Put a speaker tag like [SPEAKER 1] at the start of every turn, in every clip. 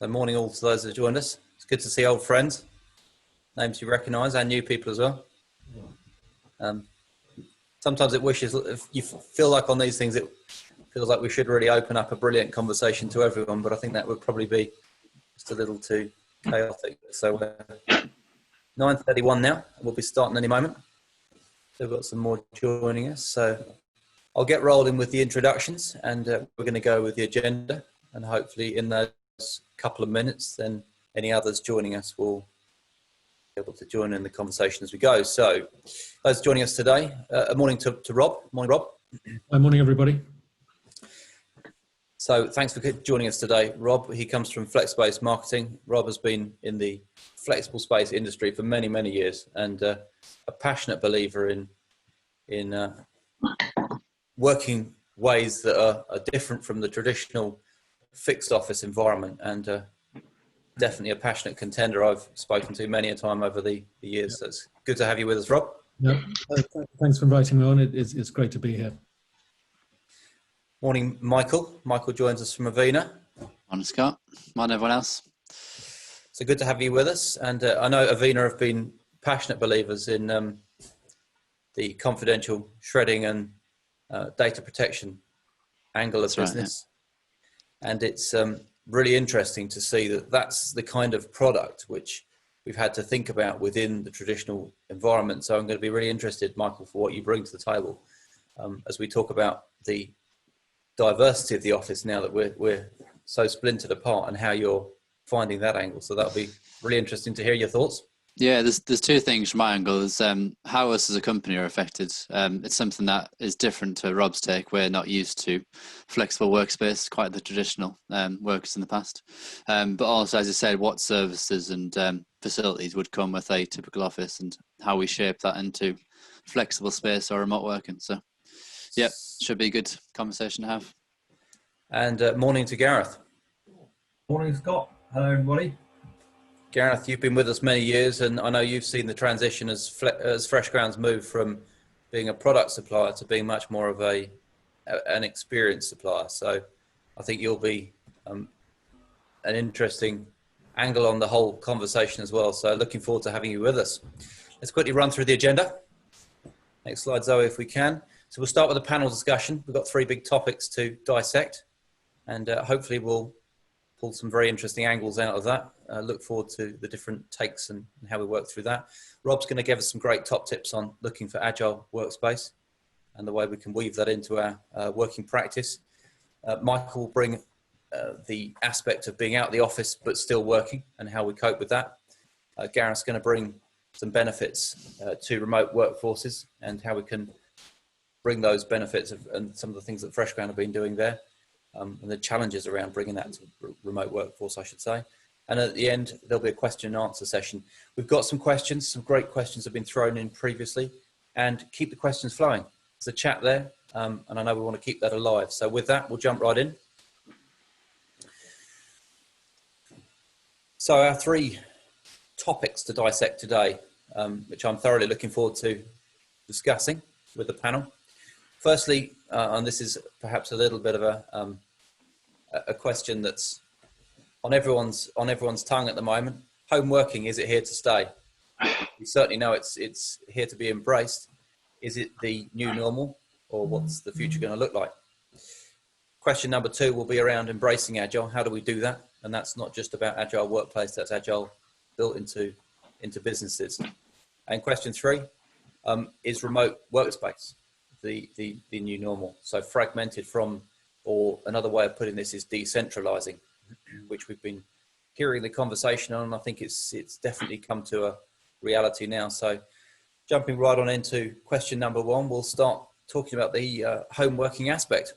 [SPEAKER 1] So morning all to those that have joined us. It's good to see old friends, names you recognise, and new people as well. Sometimes it wishes, if you feel like on these things, it feels like we should really open up a brilliant conversation to everyone, but I think that would probably be just a little too chaotic. So 9:31 now, we'll be starting any moment. So we've got some more joining us. So I'll get rolling with the introductions, and we're going to go with the agenda, and hopefully in those couple of minutes, then any others joining us will be able to join in the conversation as we go. So those joining us today, a morning to Rob. Morning, Rob.
[SPEAKER 2] Good morning, everybody.
[SPEAKER 1] So thanks for joining us today, Rob. He comes from FlexiSpace Marketing. Rob has been in the flexible space industry for many, many years, and a passionate believer in working ways that are different from the traditional fixed office environment, and definitely a passionate contender I've spoken to many a time over the years. So it's good to have you with us, Rob.
[SPEAKER 2] Yeah, thanks for inviting me on. It's great to be here.
[SPEAKER 1] Morning, Michael. Michael joins us from Avena.
[SPEAKER 3] Morning, Scott. Morning, everyone else.
[SPEAKER 1] So good to have you with us. And I know Avena have been passionate believers in the confidential shredding and data protection angle of business. Right, yeah. And it's really interesting to see that that's the kind of product which we've had to think about within the traditional environment. So I'm going to be really interested, Michael, for what you bring to the table as we talk about the diversity of the office now that we're so splintered apart, and how you're finding that angle. So that'll be really interesting to hear your thoughts.
[SPEAKER 3] Yeah, there's two things from my angle. Is how us as a company are affected. It's something that is different to Rob's take. We're not used to flexible workspace, quite the traditional workers in the past. But also, as I said, what services and facilities would come with a typical office, and how we shape that into flexible space or remote working. So, yeah, should be a good conversation to have.
[SPEAKER 1] And morning to Gareth.
[SPEAKER 4] Morning, Scott. Hello, everybody.
[SPEAKER 1] Gareth, you've been with us many years, and I know you've seen the transition as FreshGrounds move from being a product supplier to being much more of an experience supplier. So I think you'll be an interesting angle on the whole conversation as well. So looking forward to having you with us. Let's quickly run through the agenda. Next slide, Zoe, if we can. So we'll start with a panel discussion. We've got three big topics to dissect, and hopefully we'll pull some very interesting angles out of that. Look forward to the different takes and how we work through that. Rob's going to give us some great top tips on looking for Agile Workspace and the way we can weave that into our working practice. Michael will bring the aspect of being out of the office but still working and how we cope with that. Gareth's going to bring some benefits to remote workforces and how we can bring those benefits and some of the things that FreshGround have been doing there. And the challenges around bringing that to remote workforce, I should say. And at the end, there'll be a question and answer session. We've got some questions, some great questions have been thrown in previously, and keep the questions flowing. There's a chat there, and I know we want to keep that alive. So with that, we'll jump right in. So our three topics to dissect today, which I'm thoroughly looking forward to discussing with the panel. Firstly, and this is perhaps a little bit of a question that's on everyone's tongue at the moment. Home working, is it here to stay? We certainly know it's here to be embraced. Is it the new normal, or what's the future going to look like? Question number two will be around embracing Agile. How do we do that? And that's not just about Agile workplace, that's Agile built into businesses. And question three is remote workspace the new normal? So fragmented from, or another way of putting this is decentralizing, which we've been hearing the conversation on, and I think it's definitely come to a reality now. So jumping right on into question number one, we'll start talking about the home working aspect.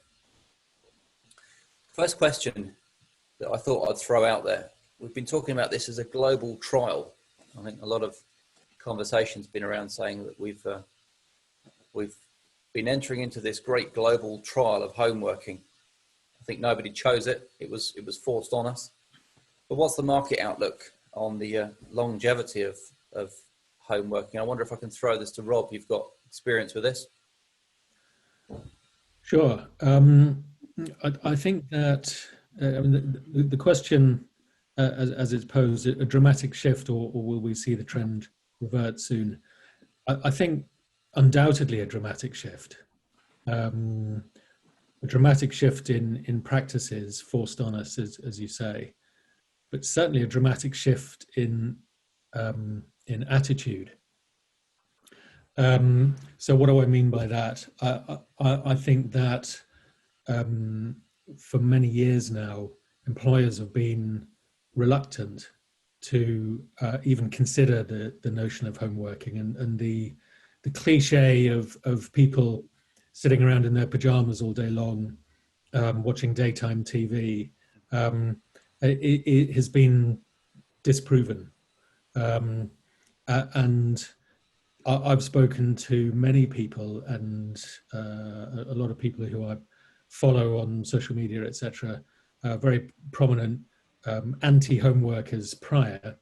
[SPEAKER 1] First question that I thought I'd throw out there. We've been talking about this as a global trial. I think a lot of conversation's been around saying that we've been entering into this great global trial of home working. I think nobody chose it. It was forced on us. But what's the market outlook on the longevity of home working? I wonder if I can throw this to Rob. You've got experience with this.
[SPEAKER 2] Sure. I think that I mean, the question as it's posed, a dramatic shift, or will we see the trend revert soon? I think undoubtedly a dramatic shift. A dramatic shift in practices forced on us, as you say, but certainly a dramatic shift in attitude. So what do I mean by that? I think that for many years now, employers have been reluctant to even consider the notion of home working, and the cliche of people sitting around in their pajamas all day long, watching daytime TV, it has been disproven. And I've spoken to many people, and a lot of people who I follow on social media, etc., very prominent anti-home workers prior,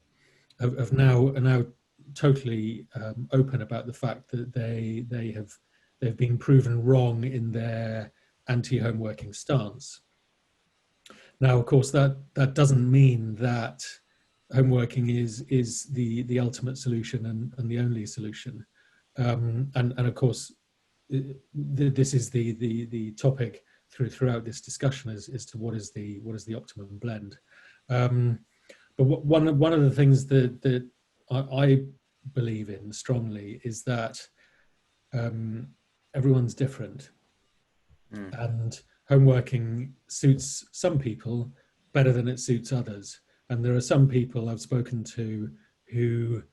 [SPEAKER 2] are now totally open about the fact that they've been proven wrong in their anti-home working stance. Now, of course, that doesn't mean that home working is the ultimate solution and the only solution. And of course, this is the topic throughout this discussion as to what is the optimum blend. But one of the things that I believe in strongly is that everyone's different, and home working suits some people better than it suits others. And there are some people I've spoken to who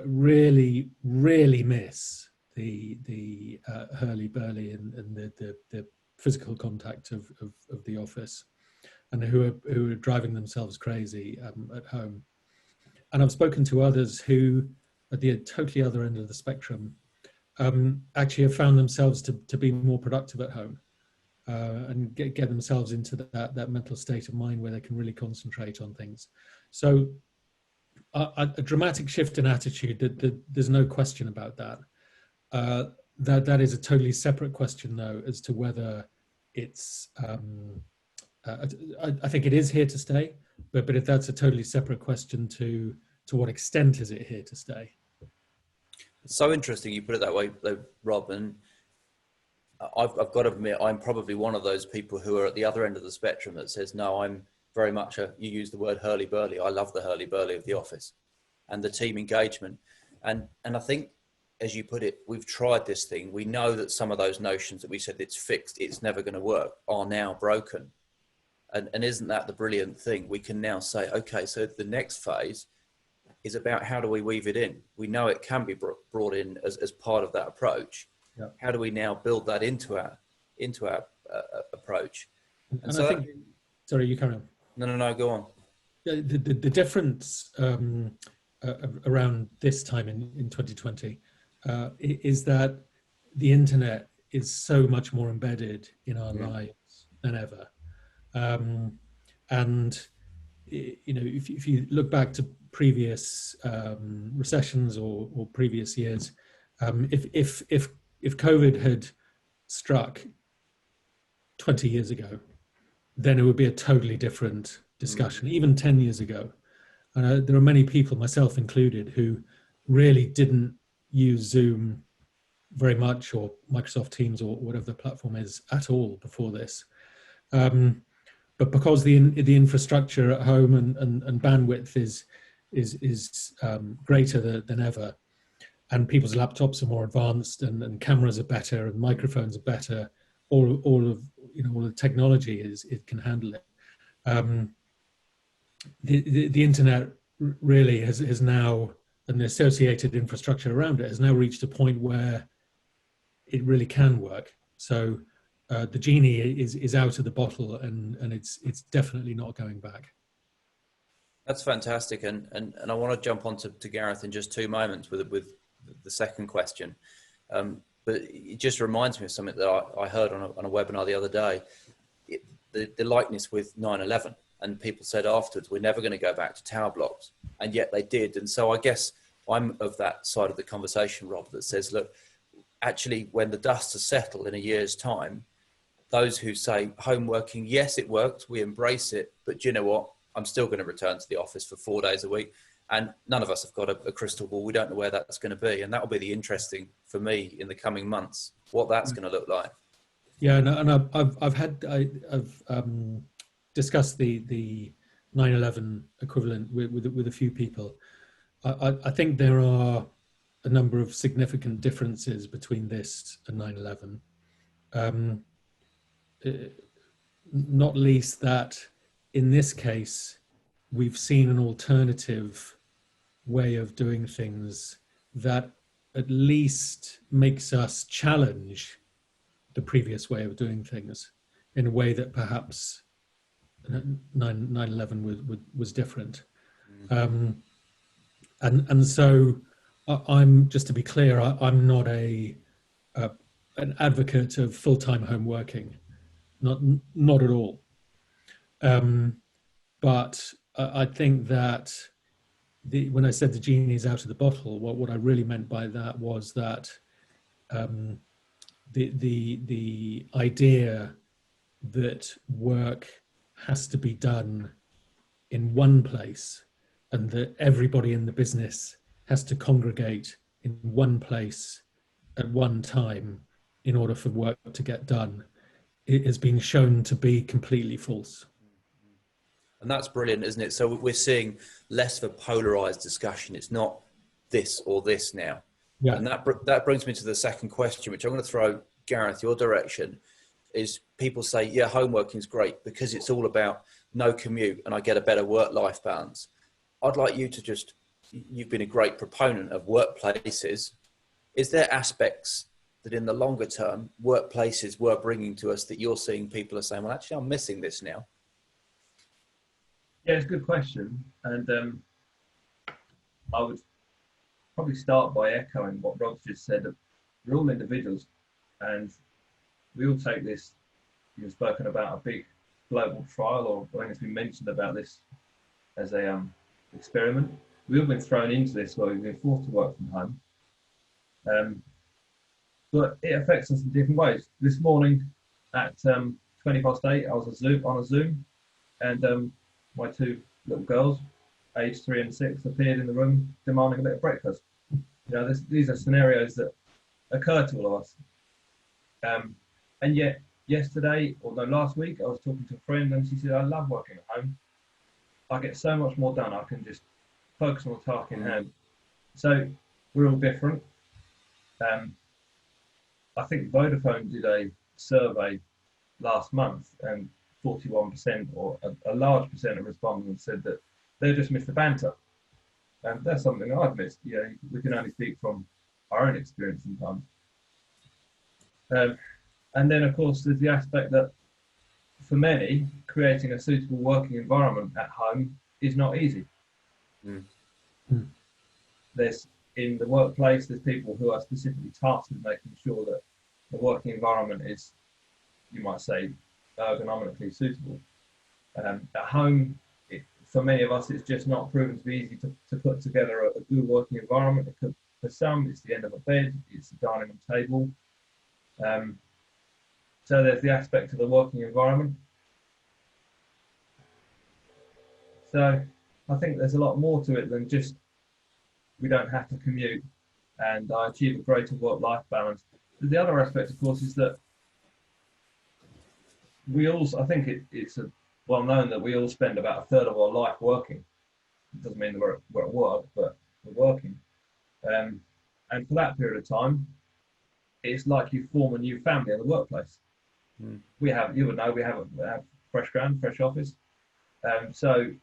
[SPEAKER 2] really miss the hurly-burly and the physical contact of the office, and who are driving themselves crazy at home. And I've spoken to others who, at the totally other end of the spectrum, actually have found themselves to be more productive at home, and get themselves into that mental state of mind where they can really concentrate on things. So a dramatic shift in attitude, there's no question about that. That is a totally separate question, though, as to whether it's, I think it is here to stay, but if that's a totally separate question to what extent is it here to stay?
[SPEAKER 1] It's so interesting you put it that way, though, Rob, and I've got to admit, I'm probably one of those people who are at the other end of the spectrum that says, no, I'm very much you use the word hurly-burly. I love the hurly-burly of the office and the team engagement. And I think, as you put it, we've tried this thing. We know that some of those notions that we said it's fixed, it's never going to work, are now broken. And isn't that the brilliant thing? We can now say, okay, so the next phase is about how do we weave it in? We know it can be brought in as part of that approach. Yeah. How do we now build that into our approach?
[SPEAKER 2] And so I think, sorry, you carry on.
[SPEAKER 1] No, go on.
[SPEAKER 2] The difference around this time in 2020 is that the internet is so much more embedded in our lives than ever. And you know, if you look back to previous recessions or previous years, if COVID had struck 20 years ago, then it would be a totally different discussion, even 10 years ago. There are many people, myself included, who really didn't use Zoom very much, or Microsoft Teams, or whatever the platform is, at all before this. But because the infrastructure at home and bandwidth is greater than ever, and people's laptops are more advanced, and cameras are better, and microphones are better, all of the technology it can handle it. The internet really has now, and the associated infrastructure around it, has now reached a point where it really can work. So the genie is out of the bottle, and it's definitely not going back.
[SPEAKER 1] That's fantastic, and I want to jump on to Gareth in just 2 moments with the second question. But it just reminds me of something that I heard on a webinar the other day, the likeness with 9/11. And people said afterwards, we're never going to go back to tower blocks. And yet they did. And so I guess I'm of that side of the conversation, Rob, that says, look, actually, when the dust has settled in a year's time, those who say home working, yes, it worked, we embrace it. But you know what? I'm still going to return to the office for 4 days a week. And none of us have got a crystal ball. We don't know where that's going to be. And that will be the interesting for me in the coming months, what that's going to look like.
[SPEAKER 2] Yeah, and I've discussed the 9/11 equivalent with a few people. I think there are a number of significant differences between this and 9/11. Not least that in this case, we've seen an alternative way of doing things that at least makes us challenge the previous way of doing things in a way that perhaps 9/11 was different. And so I'm, just to be clear, I'm not an advocate of full-time home working, not at all. But I think that when I said the genie's out of the bottle, what I really meant by that was that the idea that work has to be done in one place and that everybody in the business has to congregate in one place at one time in order for work to get done, it has been shown to be completely false.
[SPEAKER 1] And that's brilliant, isn't it? So we're seeing less of a polarized discussion. It's not this or this now.
[SPEAKER 2] Yeah.
[SPEAKER 1] And that brings me to the second question, which I'm going to throw, Gareth, your direction, is people say, yeah, home working is great because it's all about no commute and I get a better work-life balance. I'd like you to you've been a great proponent of workplaces. Is there aspects that in the longer term, workplaces were bringing to us that you're seeing people are saying, well, actually, I'm missing this now?
[SPEAKER 4] Yeah, it's a good question. And I would probably start by echoing what Rob's just said. That we're all individuals and we all take this, you've spoken about a big global trial, or I think it's been mentioned about this as a experiment. We've all been thrown into this where we've been forced to work from home. But it affects us in different ways. This morning at 8:20, I was on a Zoom, and my two little girls, aged 3 and 6, appeared in the room demanding a bit of breakfast. You know, these are scenarios that occur to all of us. And yet yesterday, or no, last week, I was talking to a friend and she said, I love working at home. I get so much more done. I can just focus on the task in hand. So we're all different. I think Vodafone did a survey last month and 41% or a large percent of respondents said that they just missed the banter. And that's something that I've missed. You know, we can only speak from our own experience sometimes. And then, of course, there's the aspect that for many, creating a suitable working environment at home is not easy. There's, in the workplace, there's people who are specifically tasked with making sure that the working environment is, you might say, ergonomically suitable. At home, for many of us, it's just not proven to be easy to put together a good working environment. For some, it's the end of a bed, it's the dining room table. So there's the aspect of the working environment. So I think there's a lot more to it than just we don't have to commute and I achieve a greater work-life balance. The other aspect, of course, is that we all, I think it's well known that we all spend about a third of our life working. It doesn't mean that we're at work, but we're working. And for that period of time, it's like you form a new family in the workplace. We have, you would know, we have FreshOffice. So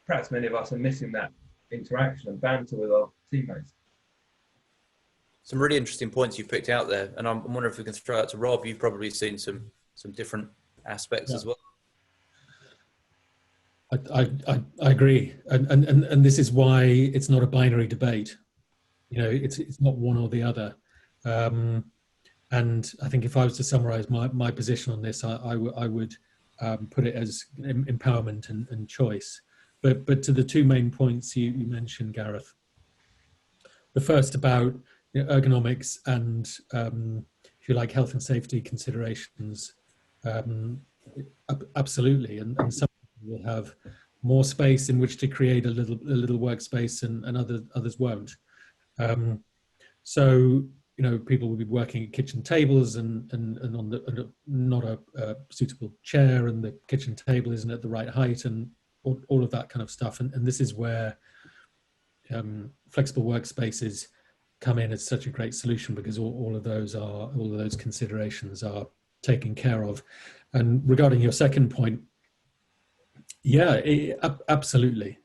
[SPEAKER 4] perhaps many of us are missing that interaction and banter with our teammates.
[SPEAKER 1] Some really interesting points you've picked out there, and I'm wondering if we can throw out to Rob. You've probably seen some different aspects as well.
[SPEAKER 2] I agree, and this is why it's not a binary debate. You know, it's not one or the other. And I think if I was to summarize my position on this, I would put it as empowerment and choice. But to the two main points you mentioned, Gareth, the first about ergonomics and, if you like, health and safety considerations, absolutely. And some people will have more space in which to create a little workspace, and others won't. So people will be working at kitchen tables and on not a suitable chair, and the kitchen table isn't at the right height, and all of that kind of stuff. And this is where flexible workspaces come in as such a great solution, because all of those considerations are taken care of. And regarding your second point, yeah, absolutely.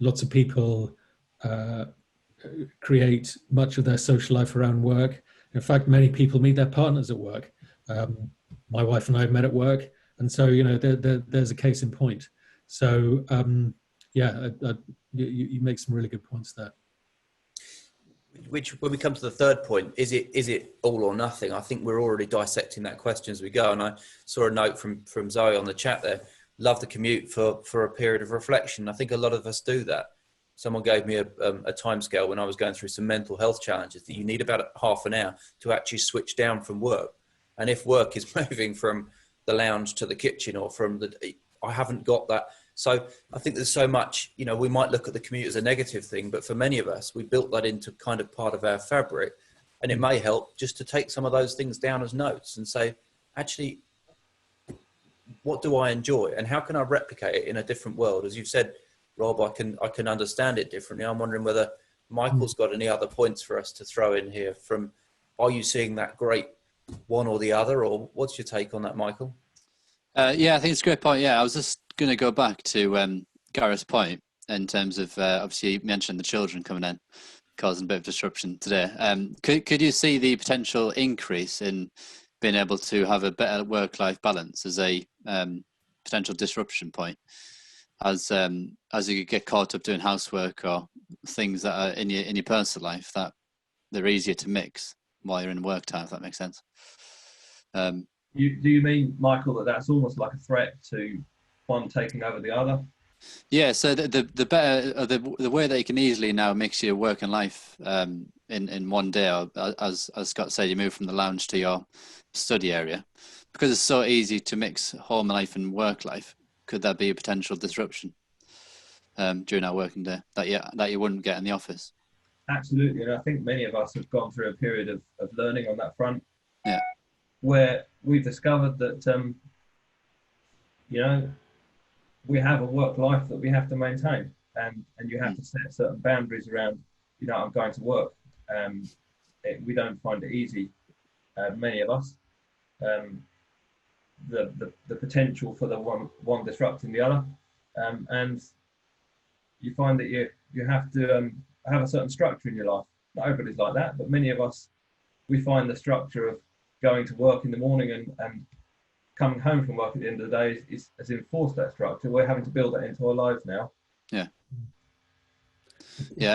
[SPEAKER 2] Lots of people create much of their social life around work. In fact, many people meet their partners at work. My wife and I have met at work, and so there's a case in point. So you make some really good points there.
[SPEAKER 1] Which, when we come to the third point, is it all or nothing? I think we're already dissecting that question as we go. And I saw a note from Zoe on the chat there. Love the commute for a period of reflection. I think a lot of us do that. Someone gave me a timescale when I was going through some mental health challenges, that you need about half an hour to actually switch down from work. And if work is moving from the lounge to the kitchen, or I haven't got that. So I think there's so much, we might look at the commute as a negative thing, but for many of us, we built that into kind of part of our fabric. And it may help just to take some of those things down as notes and say, actually, what do I enjoy, and how can I replicate it in a different world? As you've said, Rob, I can understand it differently. I'm wondering whether Michael's got any other points for us to throw in here. Are you seeing that great one or the other, or what's your take on that, Michael?
[SPEAKER 3] Yeah, I think it's a great point. Yeah, I was just going to go back to Gareth's point in terms of obviously you mentioned the children coming in, causing a bit of disruption today. Could you see the potential increase in being able to have a better work-life balance as a potential disruption point, as you get caught up doing housework or things that are in your personal life that they're easier to mix while you're in work time, if that makes sense?
[SPEAKER 4] Do you mean, Michael, that that's almost like a threat to one taking over the other?
[SPEAKER 3] Yeah, so the better the way that you can easily now mix your work and life in one day, or as Scott said, you move from the lounge to your study area, because it's so easy to mix home life and work life. Could that be a potential disruption during our working day that you wouldn't get in the office?
[SPEAKER 4] Absolutely, and I think many of us have gone through a period of learning on that front.
[SPEAKER 3] Yeah.
[SPEAKER 4] Where we've discovered that we have a work life that we have to maintain, and you have to set certain boundaries around, I'm going to work. We don't find it easy, many of us. The potential for the one disrupting the other, and you find that you have to have a certain structure in your life. Not everybody's like that, but many of us, we find the structure of going to work in the morning and coming home from work at the end of the day has enforced that structure. We're having to build that into our lives now.
[SPEAKER 3] Yeah,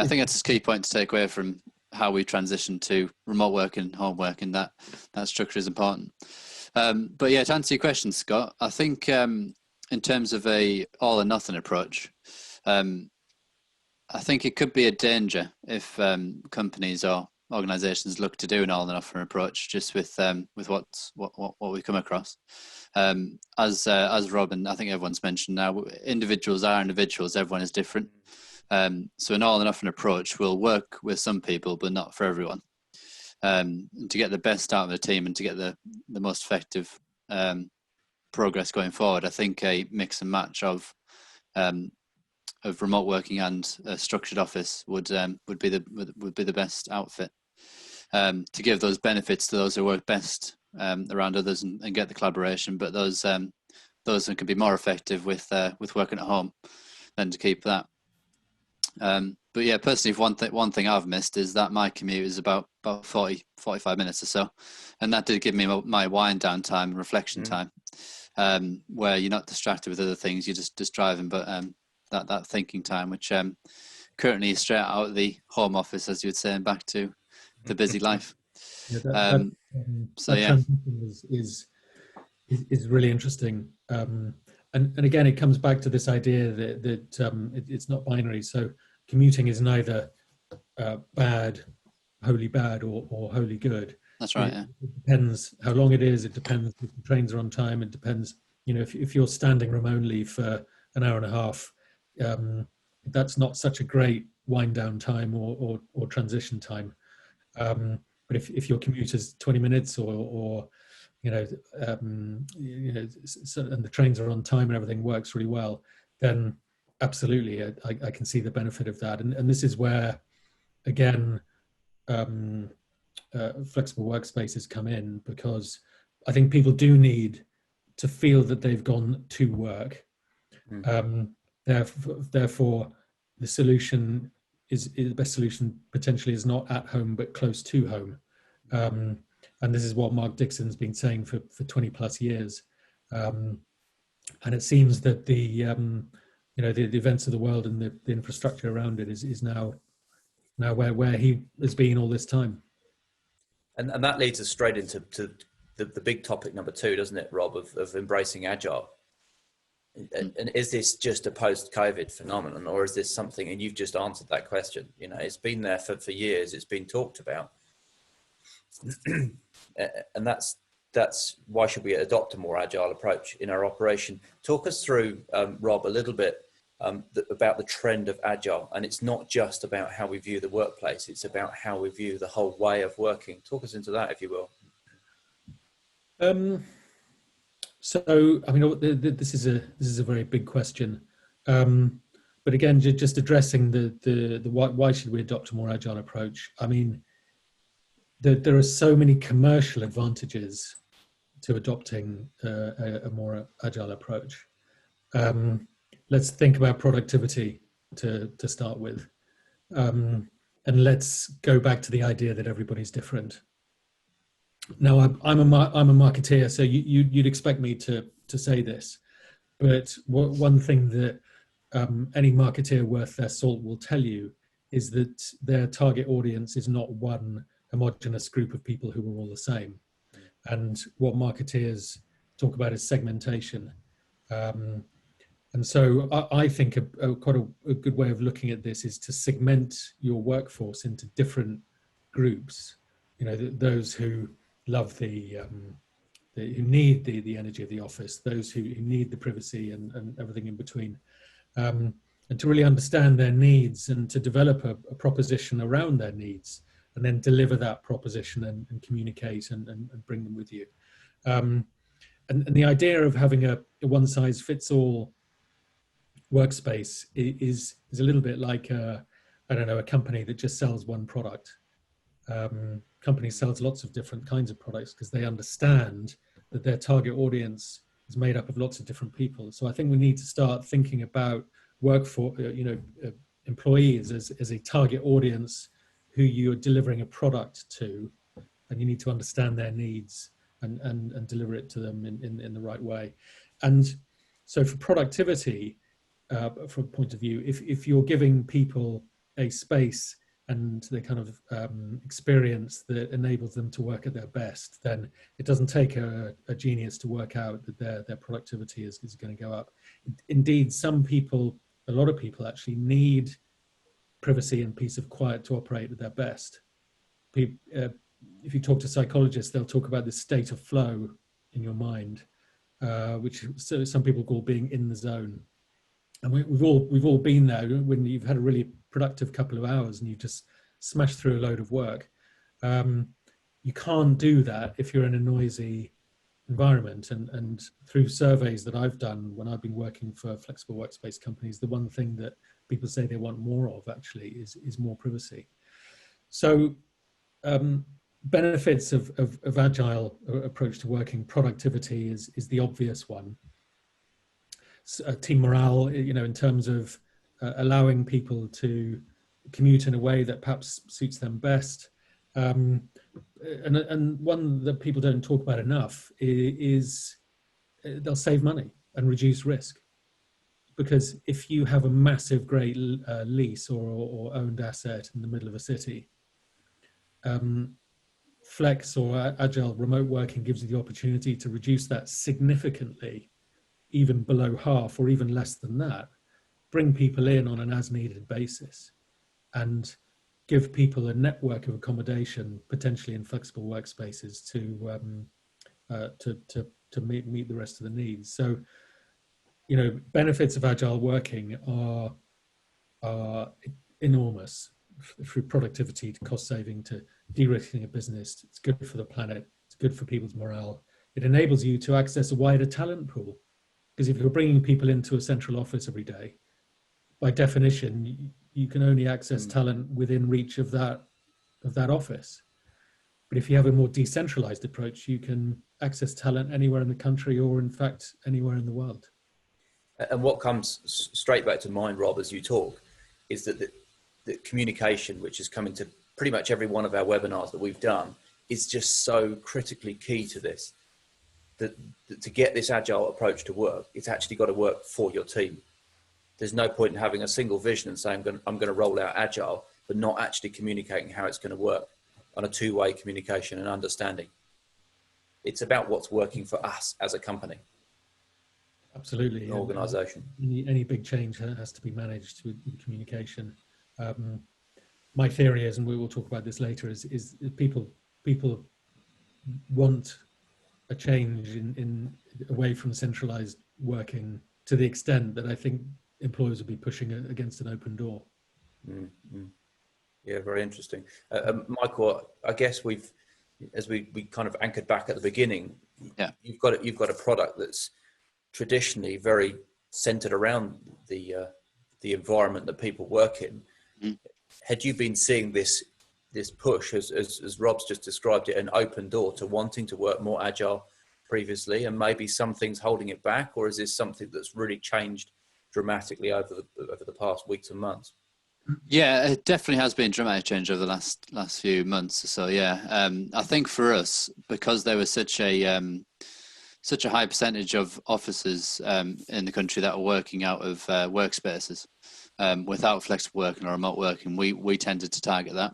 [SPEAKER 3] I think that's a key point to take away from how we transition to remote working, home working. That structure is important. But yeah, to answer your question, Scott, I think in terms of a all or nothing approach, I think it could be a danger if companies or organizations look to do an all or nothing approach, just with what we come across. As Rob and I think everyone's mentioned now, individuals are individuals. Everyone is different. So an all or nothing approach will work with some people, but not for everyone. And to get the best out of the team and to get the most effective progress going forward, I think a mix and match of remote working and a structured office would be the best outfit to give those benefits to those who work best around others and get the collaboration. But those can be more effective with working at home than to keep that. But yeah, personally, one thing I've missed is that my commute is about 45 minutes or so, and that did give me my wind down time and reflection time, where you're not distracted with other things, you're just driving, but that thinking time, which currently is straight out of the home office, as you would say, and back to the busy life.
[SPEAKER 2] Yeah, transition is really interesting, and again, it comes back to this idea that it's not binary. So commuting is neither bad, wholly bad, or wholly good.
[SPEAKER 3] That's right. Yeah.
[SPEAKER 2] It depends how long it is. It depends if the trains are on time. It depends, if you're standing room only for an hour and a half, that's not such a great wind down time or transition time. But if your commute is 20 minutes or and the trains are on time and everything works really well, then absolutely, I can see the benefit of that. And this is where, again, flexible workspaces come in, because I think people do need to feel that they've gone to work. Therefore, the solution is the best solution potentially is not at home but close to home. And this is what Mark Dixon's been saying for 20 plus years. And it seems that the events of the world and the infrastructure around it is now where he has been all this time.
[SPEAKER 1] And that leads us straight into the big topic number 2, doesn't it, Rob, of embracing Agile? And is this just a post-COVID phenomenon, or is this something, and you've just answered that question, it's been there for years, it's been talked about. And that's why should we adopt a more agile approach in our operation? Talk us through, Rob, a little bit about the trend of agile. And it's not just about how we view the workplace, it's about how we view the whole way of working. Talk us into that, if you will.
[SPEAKER 2] So, I mean, this is a very big question. But again, just addressing the why should we adopt a more agile approach? I mean, there are so many commercial advantages to adopting a more agile approach. Let's think about productivity to start with, and let's go back to the idea that everybody's different. Now, I'm a marketeer, so you'd expect me to say this, but one thing that any marketeer worth their salt will tell you is that their target audience is not one homogenous group of people who are all the same. And what marketeers talk about is segmentation. And so I think quite a good way of looking at this is to segment your workforce into different groups. Those who love who need the energy of the office, those who need the privacy and everything in between, and to really understand their needs and to develop a proposition around their needs, and then deliver that proposition and communicate and bring them with you. And the idea of having a one-size-fits-all workspace is a little bit like a company that just sells one product. Company sells lots of different kinds of products because they understand that their target audience is made up of lots of different people. So I think we need to start thinking about employees as a target audience who you're delivering a product to, and you need to understand their needs and deliver it to them in the right way. And so for productivity, from a point of view, if you're giving people a space and the kind of experience that enables them to work at their best, then it doesn't take a genius to work out that their productivity is going to go up. Indeed, a lot of people actually need privacy and peace of quiet to operate at their best. If you talk to psychologists, they'll talk about this state of flow in your mind, which some people call being in the zone. And we've all been there when you've had a really productive couple of hours and you just smash through a load of work. You can't do that if you're in a noisy environment. And through surveys that I've done when I've been working for flexible workspace companies, the one thing that people say they want more of actually is more privacy. So benefits of agile approach to working, productivity is the obvious one. Team morale, in terms of allowing people to commute in a way that perhaps suits them best. And one that people don't talk about enough is they'll save money and reduce risk. Because if you have a massive, great lease or owned asset in the middle of a city, Flex or Agile remote working gives you the opportunity to reduce that significantly, even below half or even less than that, bring people in on an as-needed basis, and give people a network of accommodation, potentially in flexible workspaces, to meet the rest of the needs. So benefits of agile working are enormous, through productivity to cost saving to de-risking a business. It's good for the planet. It's good for people's morale. It enables you to access a wider talent pool, because if you're bringing people into a central office every day, by definition, you can only access talent within reach of that office. But if you have a more decentralized approach, you can access talent anywhere in the country, or in fact anywhere in the world.
[SPEAKER 1] And what comes straight back to mind, Rob, as you talk, is that the communication, which is coming to pretty much every one of our webinars that we've done, is just so critically key to this. That to get this agile approach to work, it's actually got to work for your team. There's no point in having a single vision and saying, I'm going to roll out agile, but not actually communicating how it's going to work on a two-way communication and understanding. It's about what's working for us as a company.
[SPEAKER 2] Absolutely.
[SPEAKER 1] An organization.
[SPEAKER 2] Any big change has to be managed with communication. My theory is, and we will talk about this later, is people want a change in away from centralized working, to the extent that I think employers will be pushing against an open door.
[SPEAKER 1] Mm-hmm. Yeah, very interesting. Michael, I guess as we kind of anchored back at the beginning,
[SPEAKER 3] yeah,
[SPEAKER 1] you've got a product that's traditionally very centered around the environment that people work in.
[SPEAKER 3] Mm.
[SPEAKER 1] Had you been seeing this push, as Rob's just described it, an open door to wanting to work more agile previously, and maybe some things holding it back, or is this something that's really changed dramatically over the past weeks and months?
[SPEAKER 3] Yeah, it definitely has been dramatic change over the last few months or so. Yeah, I think for us, because there was such a high percentage of offices in the country that are working out of workspaces without flexible working or remote working, we tended to target that.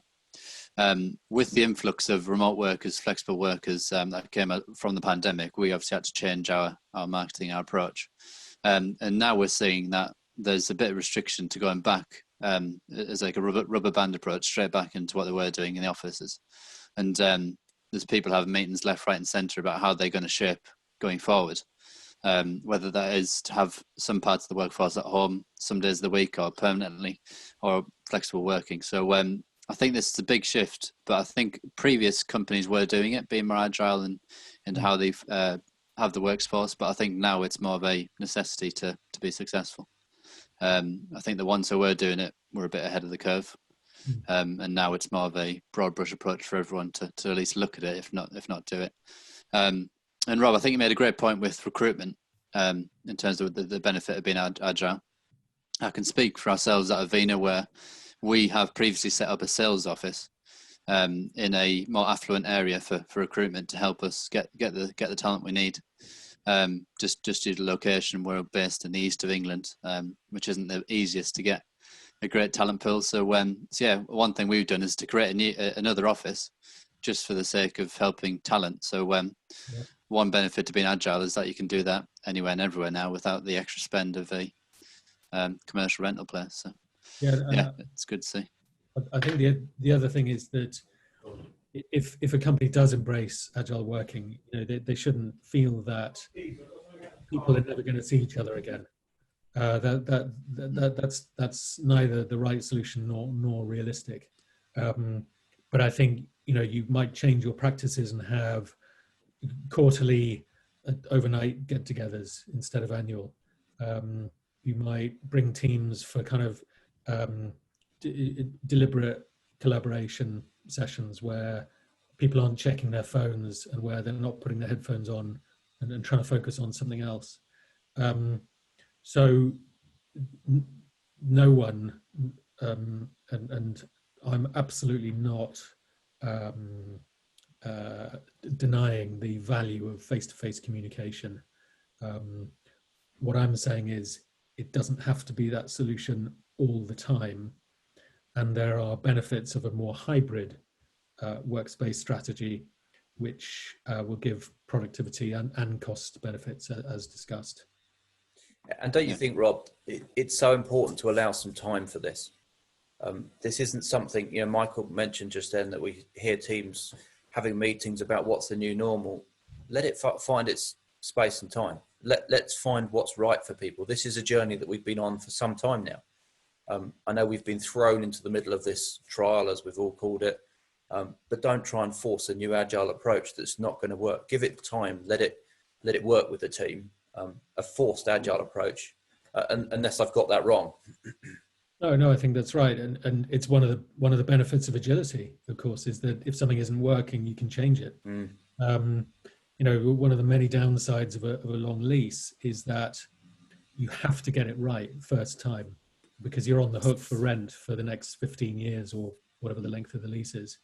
[SPEAKER 3] With the influx of remote workers, flexible workers that came out from the pandemic, we obviously had to change our marketing, our approach. And now we're seeing that there's a bit of restriction to going back as like a rubber band approach straight back into what they were doing in the offices. And there's people having meetings left, right and centre about how they're going to shape going forward, whether that is to have some parts of the workforce at home some days of the week, or permanently, or flexible working. So I think this is a big shift, but I think previous companies were doing it, being more agile and how they have the workforce. But I think now it's more of a necessity to be successful. I think the ones who were doing it were a bit ahead of the curve, and now it's more of a broad brush approach for everyone to at least look at it, if not do it. And Rob, I think you made a great point with recruitment in terms of the benefit of being agile. I can speak for ourselves at Avena, where we have previously set up a sales office in a more affluent area for recruitment to help us get the talent we need. Just due to location, we're based in the east of England, which isn't the easiest to get a great talent pool. So yeah, one thing we've done is to create another office just for the sake of helping talent. So one benefit to being agile is that you can do that anywhere and everywhere now without the extra spend of a commercial rental place. So yeah, it's good to see.
[SPEAKER 2] I think the other thing is that if a company does embrace agile working, they shouldn't feel that people are never going to see each other again. That's neither the right solution nor realistic. But I think you might change your practices and have quarterly, overnight get-togethers instead of annual. You might bring teams for kind of deliberate collaboration sessions where people aren't checking their phones and where they're not putting their headphones on and trying to focus on something else. So no one, and I'm absolutely not denying the value of face-to-face communication. What I'm saying is it doesn't have to be that solution all the time. And there are benefits of a more hybrid workspace strategy, which will give productivity and cost benefits as discussed.
[SPEAKER 1] And don't you think, Rob, it's so important to allow some time for this? This isn't something, Michael mentioned just then that we hear teams having meetings about what's the new normal. Let it find its space and time. let's find what's right for people. This is a journey that we've been on for some time now. I know we've been thrown into the middle of this trial, as we've all called it, but don't try and force a new agile approach that's not going to work. Give it time, let it work with the team. A forced agile approach, unless I've got that wrong.
[SPEAKER 2] No, I think that's right, and it's one of the benefits of agility, of course, is that if something isn't working, you can change it. One of the many downsides of a long lease is that you have to get it right first time, because you're on the hook for rent for the next 15 years or whatever the length of the lease is.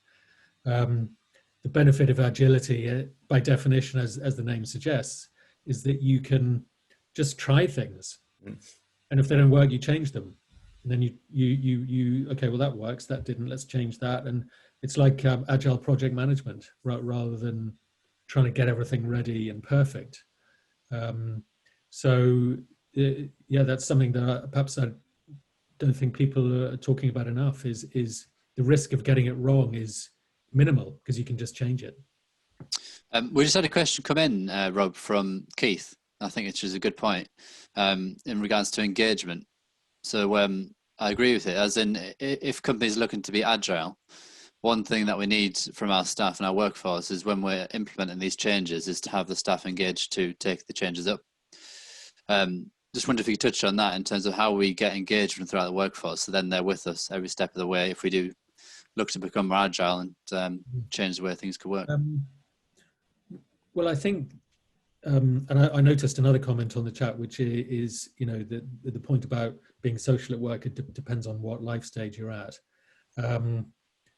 [SPEAKER 2] The benefit of agility, by definition, as the name suggests, is that you can just try things, and if they don't work, you change them. And then you okay, well, that works, that didn't, let's change that. And it's like agile project management, rather than trying to get everything ready and perfect. That's something that perhaps I don't think people are talking about enough, is the risk of getting it wrong is minimal, because you can just change it.
[SPEAKER 3] We just had a question come in, Rob, from Keith. I think it's just a good point in regards to engagement. So I agree with it, as in, if companies are looking to be agile, one thing that we need from our staff and our workforce is, when we're implementing these changes, is to have the staff engaged to take the changes up. Just wonder if you could touch on that in terms of how we get engagement throughout the workforce, so then they're with us every step of the way if we do look to become more agile and change the way things could work.
[SPEAKER 2] Well, I think, and I noticed another comment on the chat, which is, the point about being social at work, it depends on what life stage you're at.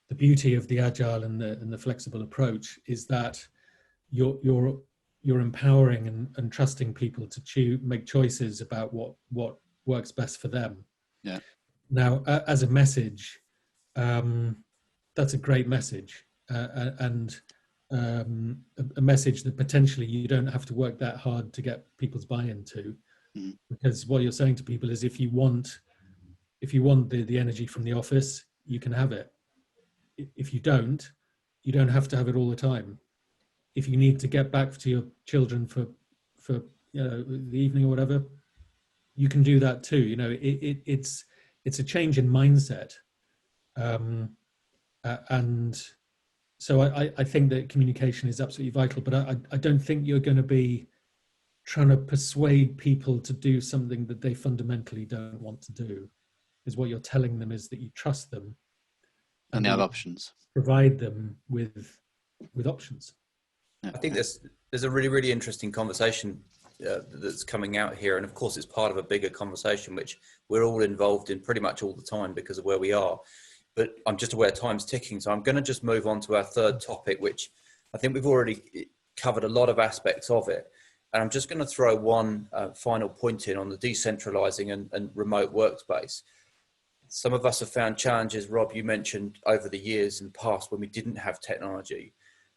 [SPEAKER 2] The beauty of the agile and the flexible approach is that you're empowering and trusting people to make choices about what works best for them.
[SPEAKER 3] Yeah.
[SPEAKER 2] Now, as a message, that's a great message, and a message that potentially you don't have to work that hard to get people's buy-in to, because what you're saying to people is, if you want the energy from the office, you can have it. If you don't have to have it all the time. If you need to get back to your children for the evening or whatever, you can do that too. It's a change in mindset, and so I think that communication is absolutely vital. But I don't think you're going to be trying to persuade people to do something that they fundamentally don't want to do. Is what you're telling them is that you trust them,
[SPEAKER 3] and they have options.
[SPEAKER 2] Provide them with options.
[SPEAKER 1] I think there's a really, really interesting conversation that's coming out here. And of course, it's part of a bigger conversation, which we're all involved in pretty much all the time because of where we are. But I'm just aware time's ticking. So I'm going to just move on to our third topic, which I think we've already covered a lot of aspects of it. And I'm just going to throw one final point in on the decentralizing and remote workspace. Some of us have found challenges, Rob, you mentioned over the years in the past when we didn't have technology.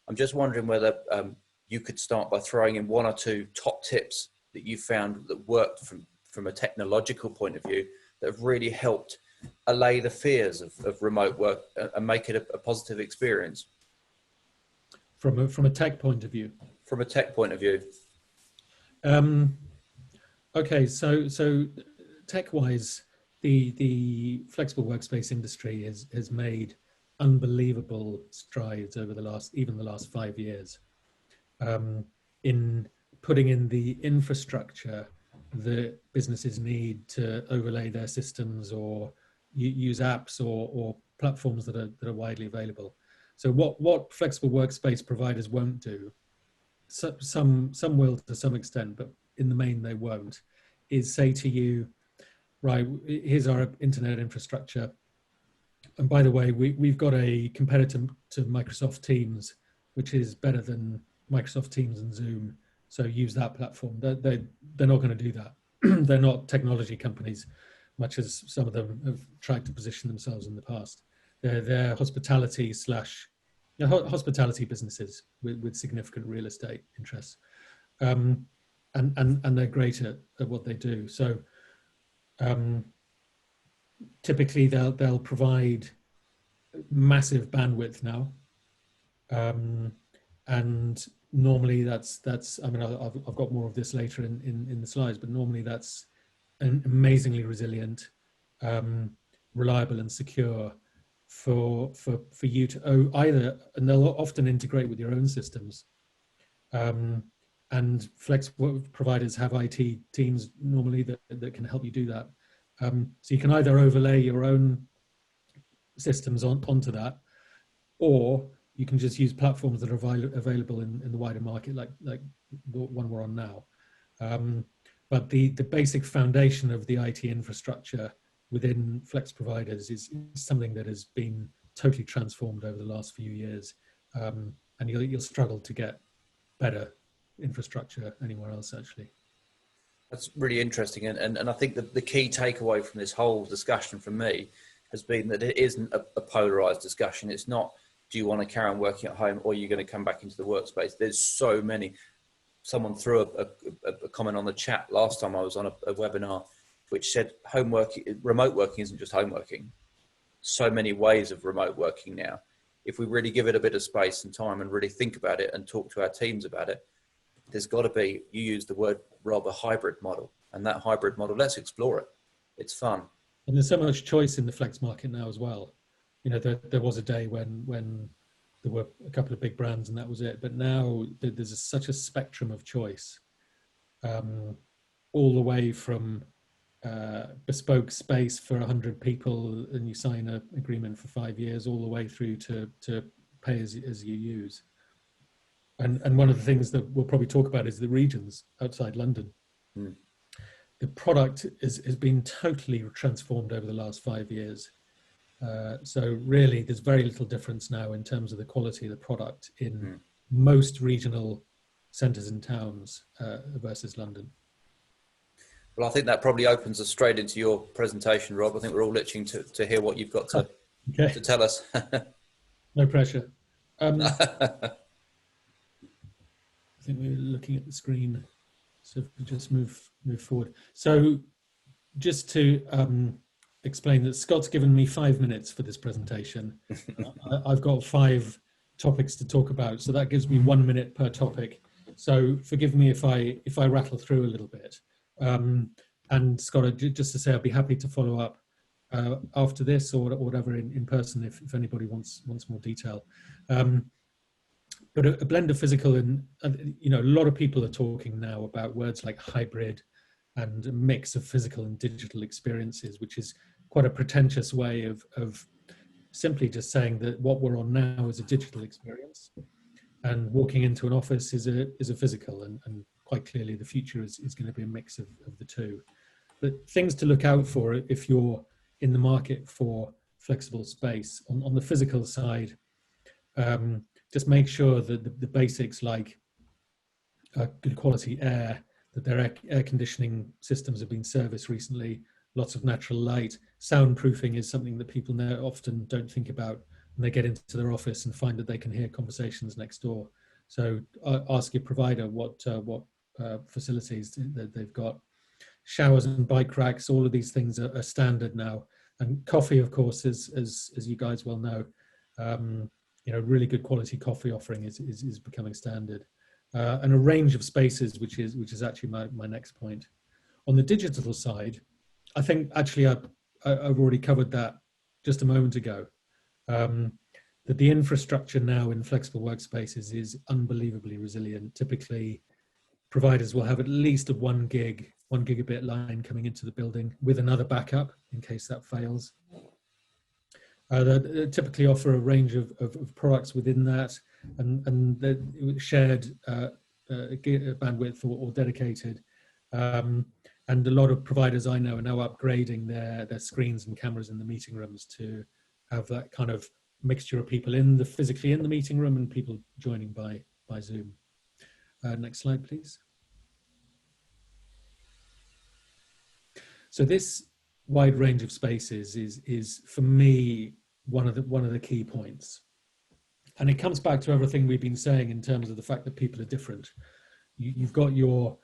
[SPEAKER 1] I'm just wondering whether you could start by throwing in one or two top tips that you found that worked from a technological point of view that have really helped allay the fears of remote work and make it a positive experience.
[SPEAKER 2] From a tech point of view? From a tech point of view. Okay, so tech-wise, the flexible workspace industry has made unbelievable strides over the last 5 years in putting in the infrastructure that businesses need to overlay their systems or use apps or platforms that are widely available. So what flexible workspace providers won't do, some will to some extent, but in the main they won't, is say to you, right, here's our internet infrastructure. And by the way, we've got a competitor to Microsoft Teams, which is better than Microsoft Teams and Zoom. So use that platform. They're not going to do that. They're not technology companies, much as some of them have tried to position themselves in the past. They're hospitality businesses with significant real estate interests, and they're great at what they do. So typically they'll provide massive bandwidth now, and normally that's, I mean, I've got more of this later in the slides, but normally that's an amazingly resilient, reliable and secure for you to either, and they'll often integrate with your own systems. And flex providers have IT teams normally that can help you do that. So you can either overlay your own systems onto that, or you can just use platforms that are available in the wider market, like the one we're on now. But the basic foundation of the IT infrastructure within flex providers is something that has been totally transformed over the last few years, and you'll struggle to get better infrastructure anywhere else, actually.
[SPEAKER 1] That's really interesting, and I think that the key takeaway from this whole discussion from me has been that it isn't a polarized discussion. It's not, do you want to carry on working at home, or are you going to come back into the workspace? There's so many. Someone threw a comment on the chat last time I was on a webinar, which said remote working isn't just home working. So many ways of remote working now. If we really give it a bit of space and time and really think about it and talk to our teams about it, there's got to be, you used the word, Rob, a hybrid model. And that hybrid model, let's explore it. It's fun.
[SPEAKER 2] And there's so much choice in the flex market now as well. You know, there was a day when there were a couple of big brands and that was it. But now there's such a spectrum of choice, all the way from bespoke space for 100 people and you sign an agreement for 5 years, all the way through to pay as you use. And one of the things that we'll probably talk about is the regions outside London.
[SPEAKER 1] Mm.
[SPEAKER 2] The product has been totally transformed over the last 5 years. So really, there's very little difference now in terms of the quality of the product in most regional centres and towns versus London.
[SPEAKER 1] Well, I think that probably opens us straight into your presentation, Rob. I think we're all itching to hear what you've got to tell us.
[SPEAKER 2] No pressure. I think we're looking at the screen, so if we just move forward. So just to explain that Scott's given me 5 minutes for this presentation. I've got 5 topics to talk about, so that gives me 1 minute per topic. So forgive me if I rattle through a little bit. And Scott, just to say, I'd be happy to follow up after this or whatever in person if anybody wants more detail. But a blend of physical and you know, a lot of people are talking now about words like hybrid and a mix of physical and digital experiences, which is quite a pretentious way of simply just saying that what we're on now is a digital experience, and walking into an office is a physical, and quite clearly the future is going to be a mix of the two. But things to look out for if you're in the market for flexible space on the physical side. Just make sure that the basics like good quality air, that their air conditioning systems have been serviced recently, lots of natural light. Soundproofing is something that people now often don't think about when they get into their office and find that they can hear conversations next door. So ask your provider what facilities that they've got. Showers and bike racks, all of these things are standard now. And coffee, of course, as you guys well know, you know, really good quality coffee offering is becoming standard, and a range of spaces, which is actually my next point. On the digital side, I think actually I've already covered that just a moment ago. That the infrastructure now in flexible workspaces is unbelievably resilient. Typically, providers will have at least a 1 gigabit line coming into the building with another backup in case that fails. They typically offer a range of products within that, and shared bandwidth or dedicated. And a lot of providers I know are now upgrading their screens and cameras in the meeting rooms to have that kind of mixture of people physically in the meeting room and people joining by Zoom. Next slide, please. So this wide range of spaces is for me one of the key points, and it comes back to everything we've been saying in terms of the fact that people are different. You've got your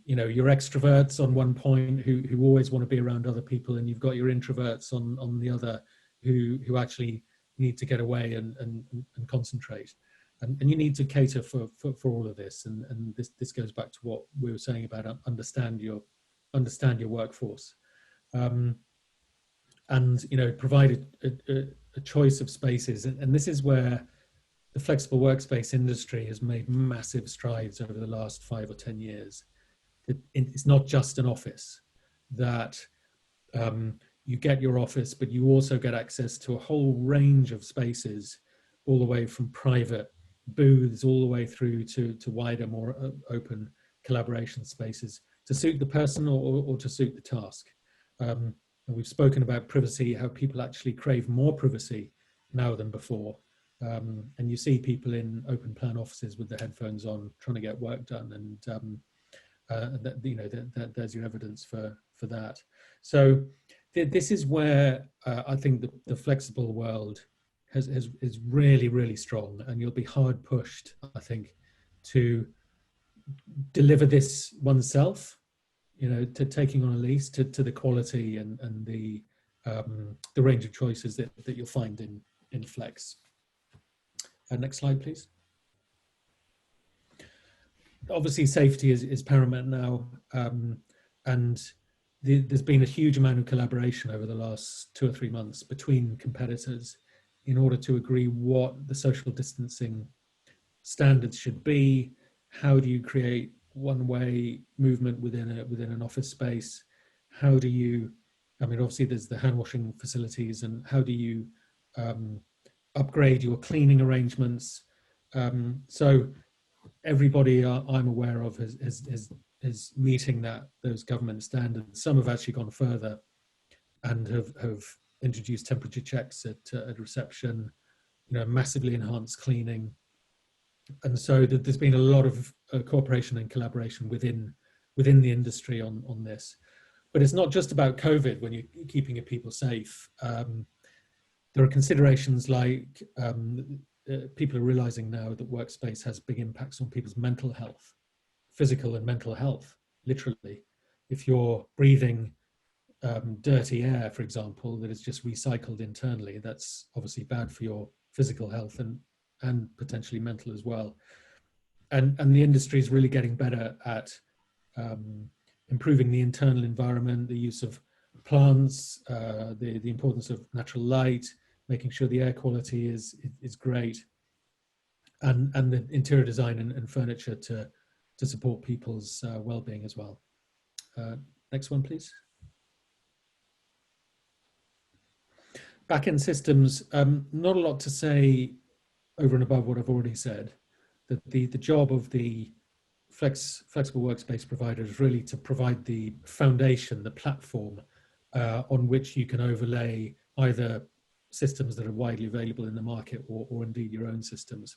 [SPEAKER 2] you know, your extroverts on one point who always want to be around other people, and you've got your introverts on the other who actually need to get away and concentrate. and you need to cater for all of this. And this goes back to what we were saying about understand your workforce, and provide a choice of spaces. And this is where the flexible workspace industry has made massive strides over the last 5 or 10 years. It's not just an office that you get your office, but you also get access to a whole range of spaces, all the way from private booths all the way through to wider, more open collaboration spaces to suit the person or to suit the task. And we've spoken about privacy, how people actually crave more privacy now than before. And you see people in open plan offices with their headphones on trying to get work done, and there's your evidence for that. So this is where I think the flexible world is really, really strong, and you'll be hard pushed, I think, to deliver this oneself, to taking on a lease, to the quality and the range of choices that you'll find in Flex. Next slide, please. Obviously, safety is paramount now, and there's been a huge amount of collaboration over the last 2 or 3 months between competitors in order to agree what the social distancing standards should be. How do you create one-way movement within an office space? How do you, obviously there's the hand washing facilities, and how do you upgrade your cleaning arrangements? So everybody I'm aware of is meeting those government standards. Some have actually gone further and have introduced temperature checks at reception, massively enhanced cleaning. And so there's been a lot of cooperation and collaboration within the industry on this. But it's not just about COVID when you're keeping your people safe. There are considerations like people are realizing now that workspace has big impacts on people's mental health, physical and mental health, literally. If you're breathing dirty air, for example, that is just recycled internally, that's obviously bad for your physical health and potentially mental as well. And the industry is really getting better at improving the internal environment, the use of plants, the importance of natural light, making sure the air quality is great, and the interior design and furniture to support people's well-being as well. Next one, please. Back-end systems, not a lot to say over and above what I've already said. That the job of the flexible workspace provider is really to provide the foundation, the platform on which you can overlay either systems that are widely available in the market or indeed your own systems.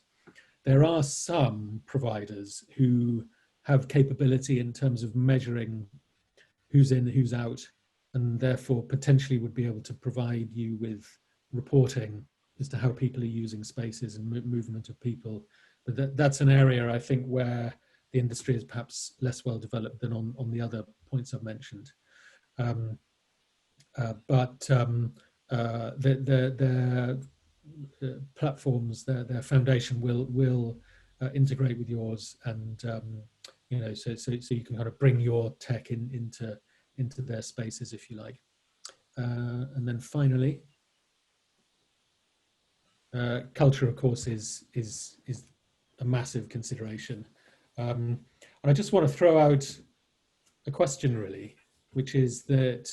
[SPEAKER 2] There are some providers who have capability in terms of measuring who's in, who's out, and therefore potentially would be able to provide you with reporting as to how people are using spaces and movement of people. But that's an area, I think, where the industry is perhaps less well developed than on the other points I've mentioned. Their platforms, their foundation will integrate with yours, and so you can kind of bring your tech into their spaces, if you like. And then finally, culture, of course, is a massive consideration. And I just want to throw out a question, really, which is that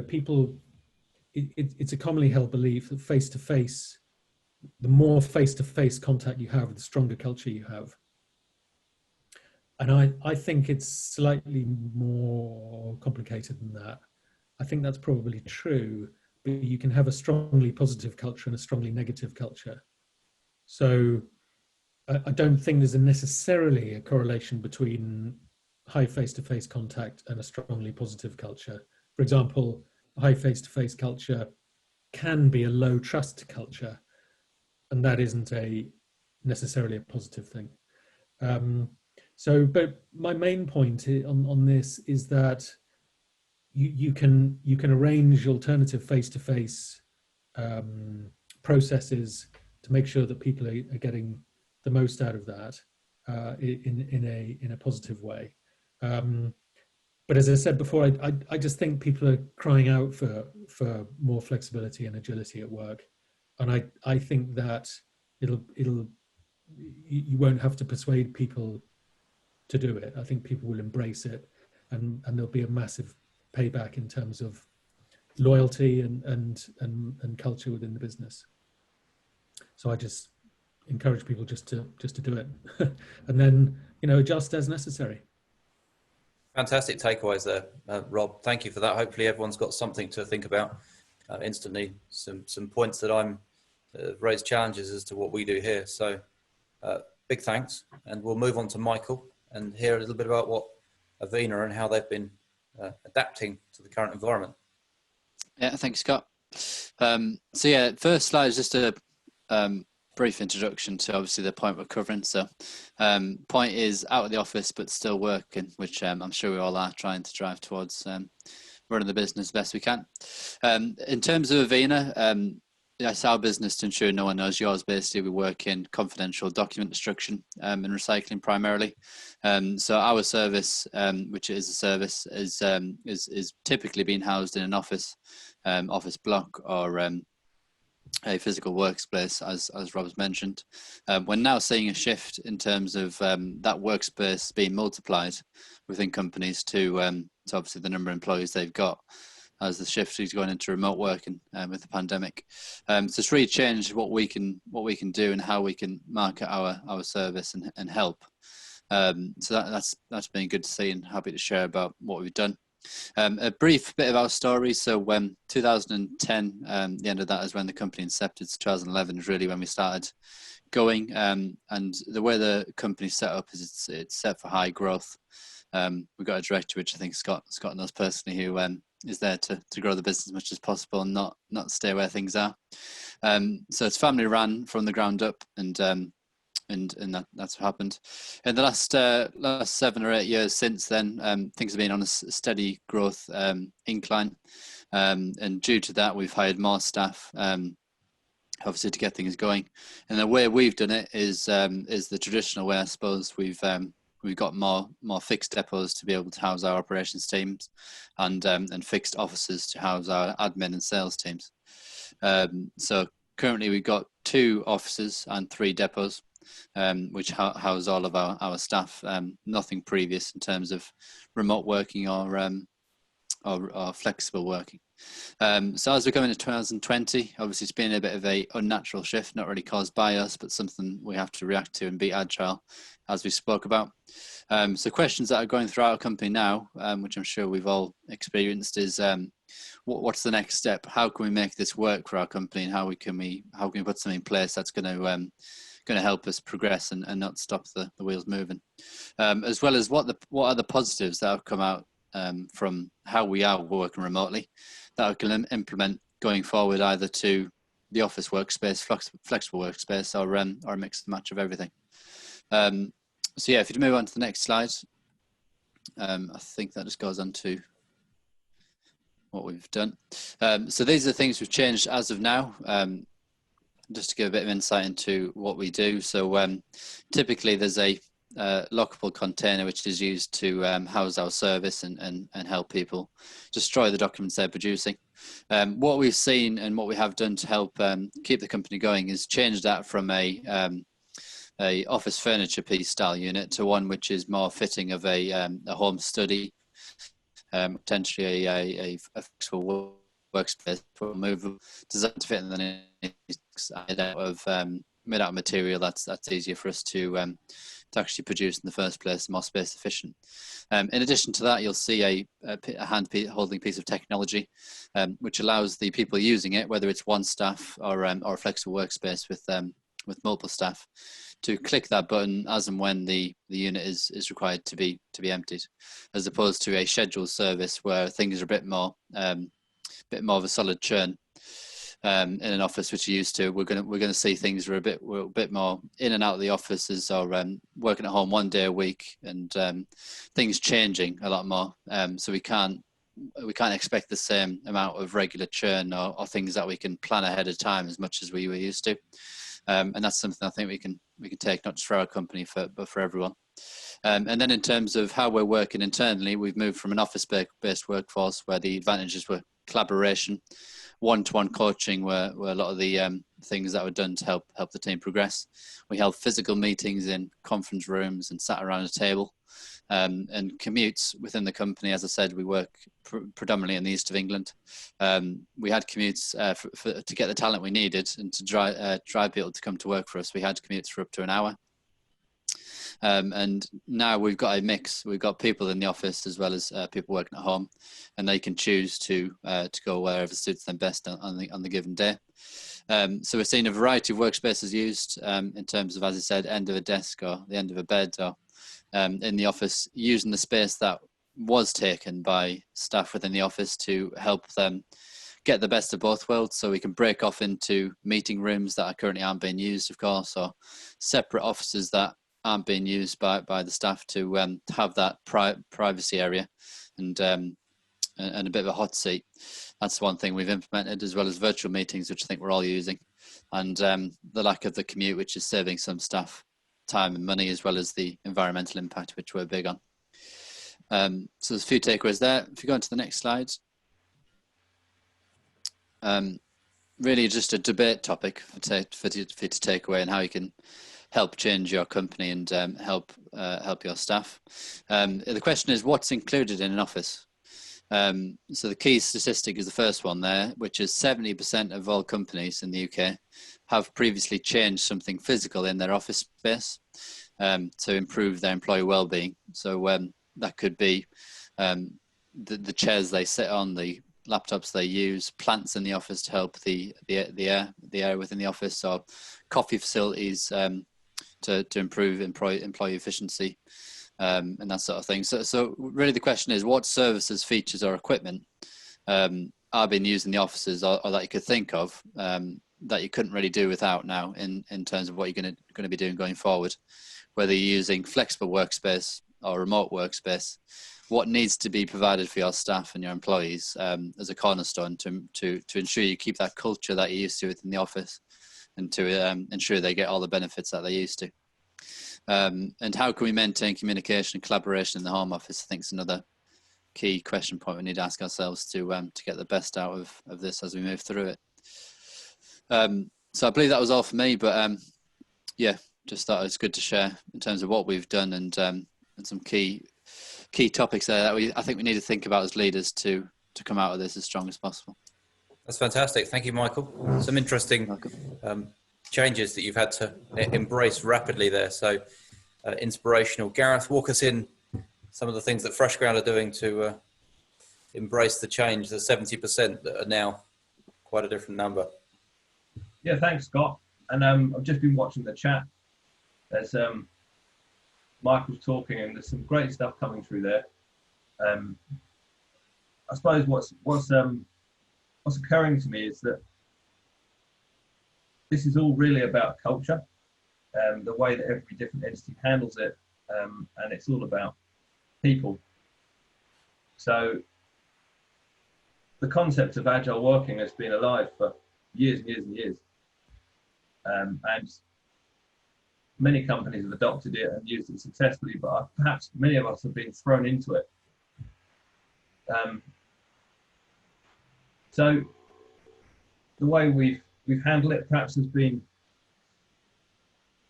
[SPEAKER 2] people, it's a commonly held belief that face-to-face, the more face-to-face contact you have, the stronger culture you have. And I think it's slightly more complicated than that. I think that's probably true, but you can have a strongly positive culture and a strongly negative culture. So I don't think there's necessarily a correlation between high face-to-face contact and a strongly positive culture. For example, a high face-to-face culture can be a low trust culture, and that isn't necessarily a positive thing. But my main point on this is that you can arrange alternative face-to-face processes to make sure that people are getting the most out of that in a positive way. But as I said before, I just think people are crying out for more flexibility and agility at work, and I think that you won't have to persuade people to do it. I think people will embrace it, and there'll be a massive payback in terms of loyalty and culture within the business. So I just encourage people just to do it, and then adjust as necessary.
[SPEAKER 1] Fantastic takeaways there, Rob. Thank you for that. Hopefully everyone's got something to think about instantly. Some points that I'm raised challenges as to what we do here. So big thanks, and we'll move on to Michael and hear a little bit about what Avena and how they've been adapting to the current environment.
[SPEAKER 3] Yeah, thanks, Scott. So yeah, first slide is just a brief introduction to obviously the point we're covering. So point is out of the office but still working, which I'm sure we all are trying to drive towards running the business as best we can. In terms of Avena, that's our business, to ensure no one knows yours. Basically, we work in confidential document destruction and recycling primarily. So our service, which is a service, is typically being housed in an office block or a physical workspace, as Rob's mentioned. We're now seeing a shift in terms of that workspace being multiplied within companies to obviously the number of employees they've got, as the shift is going into remote working with the pandemic. So it's really changed what we can do and how we can market our service and help. So that's been good to see and happy to share about what we've done. A brief bit of our story. So 2010, the end of that is when the company incepted. 2011 is really when we started going. And the way the company's set up is it's set for high growth. We've got a director, which I think Scott knows personally, who is there to grow the business as much as possible and not stay where things are. So it's family run from the ground up, and that's what happened. In the last 7 or 8 years since then, things have been on a steady growth incline, and due to that, we've hired more staff, obviously, to get things going. And the way we've done it is the traditional way, I suppose. We've got more fixed depots to be able to house our operations teams, and fixed offices to house our admin and sales teams. So currently we've got 2 offices and 3 depots, which house all of our staff. Nothing previous in terms of remote working or flexible working. So as we come into 2020, obviously it's been a bit of a unnatural shift, not really caused by us, but something we have to react to and be agile, as we spoke about. So questions that are going through our company now, which I'm sure we've all experienced, is what's the next step? How can we make this work for our company, and how can we put something in place that's going to help us progress and not stop the wheels moving, as well as what are the positives that have come out from how we are working remotely that we can implement going forward, either to the office workspace, flexible workspace, or a mix and match of everything. So yeah, if you move on to the next slide, I think that just goes on to what we've done. So these are the things we've changed as of now. Just to give a bit of insight into what we do. So typically there's a lockable container which is used to house our service and help people destroy the documents they're producing. What we've seen and what we have done to help keep the company going is change that from a office furniture piece style unit to one which is more fitting of a home study, potentially a flexible workspace, movable, designed to fit in the made out of material that's easier for us to actually produce in the first place, more space efficient. In addition to that, you'll see a hand holding piece of technology, which allows the people using it, whether it's one staff or a flexible workspace with multiple staff, to click that button as and when the unit is required to be emptied, as opposed to a scheduled service where things are a bit more of a solid churn. In an office which you're used to, we're going to see things are a bit more in and out of the offices, or working at home one day a week, and things changing a lot more. So we can't expect the same amount of regular churn or things that we can plan ahead of time as much as we were used to. And that's something I think we can take not just for our company, but for everyone. And then in terms of how we're working internally, we've moved from an office-based workforce where the advantages were collaboration, one-to-one coaching were a lot of the things that were done to help the team progress. We held physical meetings in conference rooms and sat around a table. And commutes within the company, as I said, we work predominantly in the east of England. We had commutes to get the talent we needed and to drive people to come to work for us. We had commutes for up to an hour. And now we've got a mix. We've got people in the office as well as people working at home, and they can choose to go wherever suits them best on the given day. So we're seeing a variety of workspaces used in terms of, as I said, end of a desk or the end of a bed, or in the office, using the space that was taken by staff within the office to help them get the best of both worlds. So we can break off into meeting rooms that currently aren't being used, of course, or separate offices that aren't being used by the staff to have that privacy area and a bit of a hot seat. That's one thing we've implemented, as well as virtual meetings, which I think we're all using, and the lack of the commute, which is saving some staff time and money, as well as the environmental impact, which we're big on. So there's a few takeaways there. If you go on to the next slide. Really just a debate topic for you to take away, and how you can help change your company and help your staff. The question is, what's included in an office? So the key statistic is the first one there, which is 70% of all companies in the UK have previously changed something physical in their office space to improve their employee well-being. So that could be the chairs they sit on, the laptops they use, plants in the office to help the air within the office, or coffee facilities to improve employee efficiency, and that sort of thing. So really the question is, what services, features or equipment are being used in the offices, or that you could think of that you couldn't really do without now in terms of what you're going to be doing going forward, whether you're using flexible workspace or remote workspace. What needs to be provided for your staff and your employees as a cornerstone to ensure you keep that culture that you're used to within the office, and to ensure they get all the benefits that they're used to. And how can we maintain communication and collaboration in the home office? I think it's another key question point we need to ask ourselves to get the best out of this as we move through it. So I believe that was all for me, but yeah, just thought it was good to share in terms of what we've done, and some key topics there that I think we need to think about as leaders to come out of this as strong as possible.
[SPEAKER 1] That's fantastic. Thank you, Michael. Some interesting changes that you've had to embrace rapidly there. So inspirational. Gareth, walk us in some of the things that FreshGround are doing to embrace the change, the 70% that are now quite a different number.
[SPEAKER 4] Yeah, thanks, Scott. And I've just been watching the chat. There's Michael's talking, and there's some great stuff coming through there. I suppose what's occurring to me is that this is all really about culture, the way that every different entity handles it, and it's all about people. So the concept of agile working has been alive for years and years and years, and many companies have adopted it and used it successfully, but perhaps many of us have been thrown into it. So the way we've handled it perhaps has been,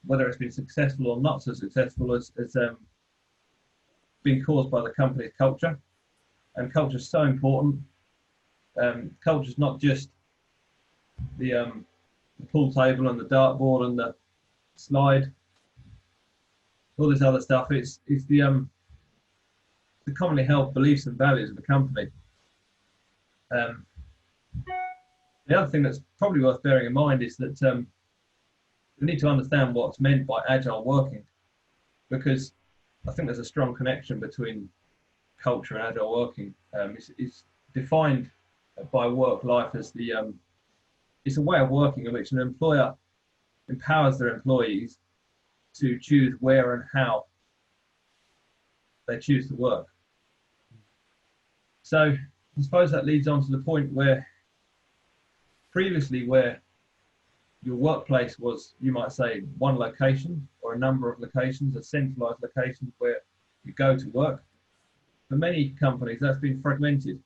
[SPEAKER 4] whether it's been successful or not so successful, has been caused by the company's culture. And culture is so important. Culture is not just the pool table and the dartboard and the slide, all this other stuff. It's the commonly held beliefs and values of the company. The other thing that's probably worth bearing in mind is that we need to understand what's meant by agile working, because I think there's a strong connection between culture and agile working. It's defined by work life as it's a way of working in which an employer empowers their employees to choose where and how they choose to work. So I suppose that leads on to the point where previously, where your workplace was, you might say, one location or a number of locations, a centralized location where you go to work. For many companies, that's been fragmented.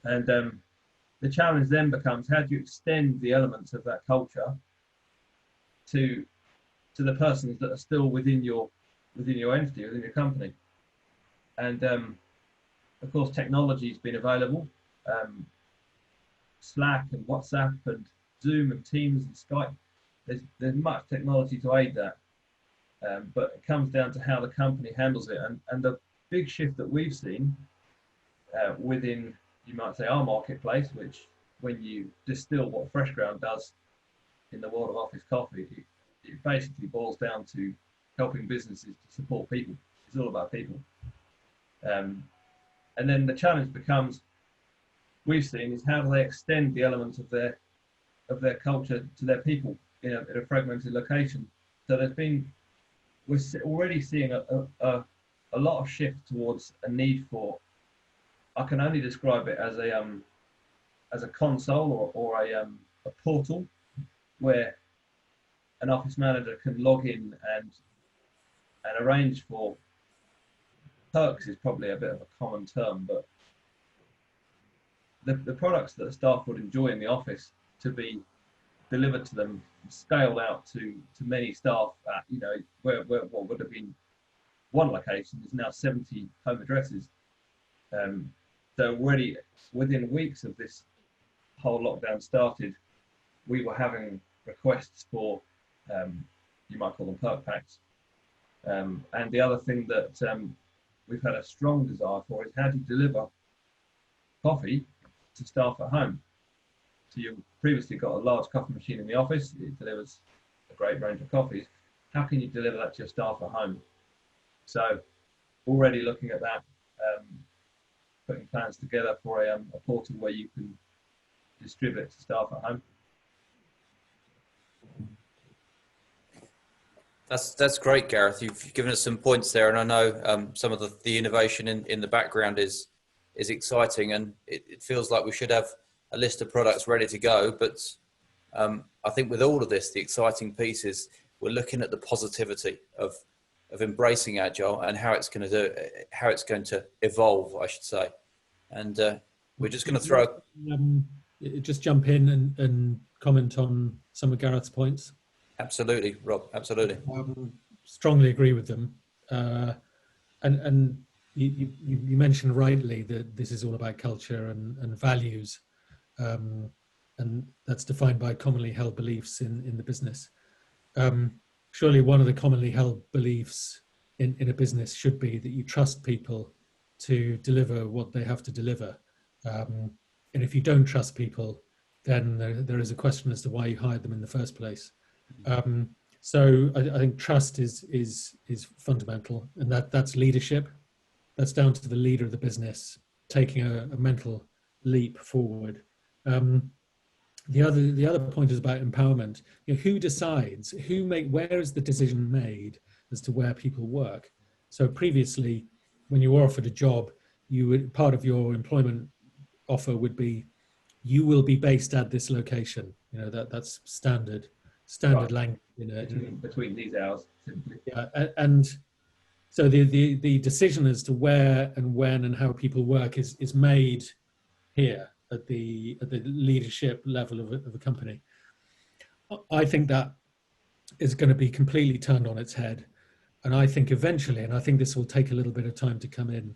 [SPEAKER 4] And the challenge then becomes, how do you extend the elements of that culture to the persons that are still within your entity, within your company? And of course, technology has been available. Slack and WhatsApp and Zoom and Teams and Skype. There's much technology to aid that, but it comes down to how the company handles it. And the big shift that we've seen within, you might say, our marketplace, which when you distill what FreshGround does in the world of office coffee, it basically boils down to helping businesses to support people. It's all about people. And then the challenge becomes, we've seen, is how do they extend the elements of their culture to their people in a fragmented location. So we're already seeing a lot of shift towards a need for, I can only describe it as a console or a portal where an office manager can log in and arrange for perks, is probably a bit of a common term, but the products that the staff would enjoy in the office to be delivered to them, scaled out to many staff at, where what would have been one location is now 70 home addresses. So already within weeks of this whole lockdown started, we were having requests for, you might call them perk packs. And the other thing that we've had a strong desire for is, how do you deliver coffee to staff at home? So you've previously got a large coffee machine in the office, it delivers a great range of coffees. How can you deliver that to your staff at home? So already looking at that, putting plans together for a portal where you can distribute to staff at home.
[SPEAKER 1] That's great, Gareth. You've given us some points there, and I know some of the innovation in the background is exciting, and it feels like we should have a list of products ready to go. But I think with all of this, the exciting piece is we're looking at the positivity of embracing Agile and how it's going to evolve, I should say. And we're just going to throw.
[SPEAKER 2] Just jump in and comment on some of Gareth's points.
[SPEAKER 1] Absolutely, Rob. Absolutely.
[SPEAKER 2] Strongly agree with them. And you mentioned rightly that this is all about culture and values, and that's defined by commonly held beliefs in the business. Surely one of the commonly held beliefs in a business should be that you trust people to deliver what they have to deliver. And if you don't trust people, then there is a question as to why you hired them in the first place. So I think trust is fundamental, and that's leadership. That's down to the leader of the business taking a mental leap forward. The other point is about empowerment. Who decides? Where is the decision made as to where people work? So previously, when you were offered a job, part of your employment offer would be, you will be based at this location. That's standard right. Language
[SPEAKER 4] between these hours, simply.
[SPEAKER 2] Yeah, and so the decision as to where and when and how people work is made here at the leadership level of a company. I think that is going to be completely turned on its head, and I think eventually, and I think this will take a little bit of time to come in,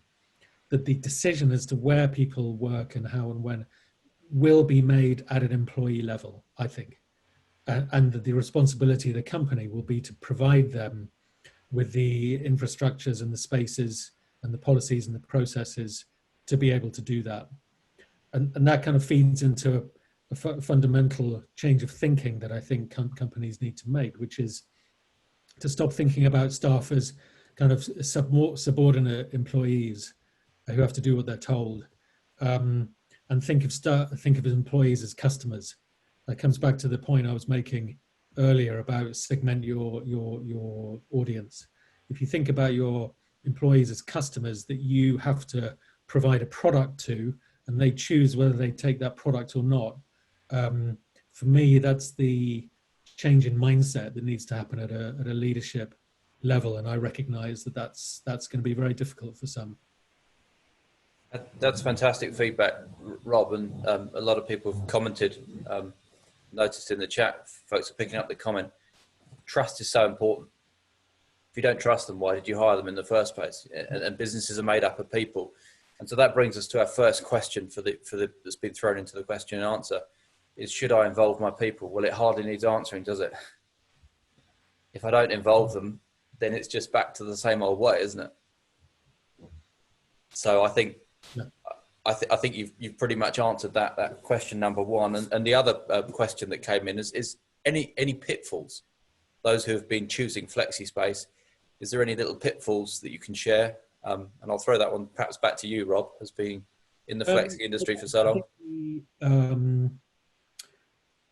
[SPEAKER 2] that the decision as to where people work and how and when will be made at an employee level, I think. And the responsibility of the company will be to provide them with the infrastructures and the spaces and the policies and the processes to be able to do that. And that kind of feeds into a fundamental change of thinking that I think companies need to make, which is to stop thinking about staff as kind of subordinate employees who have to do what they're told, and think of employees as customers. That comes back to the point I was making earlier about segment your audience. If you think about your employees as customers that you have to provide a product to, and they choose whether they take that product or not, for me, that's the change in mindset that needs to happen at a leadership level, and I recognise that that's going to be very difficult for some.
[SPEAKER 1] That's fantastic feedback, Rob, and a lot of people have commented, noticed in the chat, folks are picking up the comment. Trust is so important. If you don't trust them, why did you hire them in the first place? And businesses are made up of people. And so that brings us to our first question that's been thrown into the question and answer is, should I involve my people? Well, it hardly needs answering, does it? If I don't involve them, then it's just back to the same old way, isn't it? So I think,
[SPEAKER 2] yeah.
[SPEAKER 1] I think you've pretty much answered that question number one. And the other question that came in is any pitfalls? Those who have been choosing FlexiSpace, is there any little pitfalls that you can share? And I'll throw that one perhaps back to you, Rob, as being in the flexi industry for so long.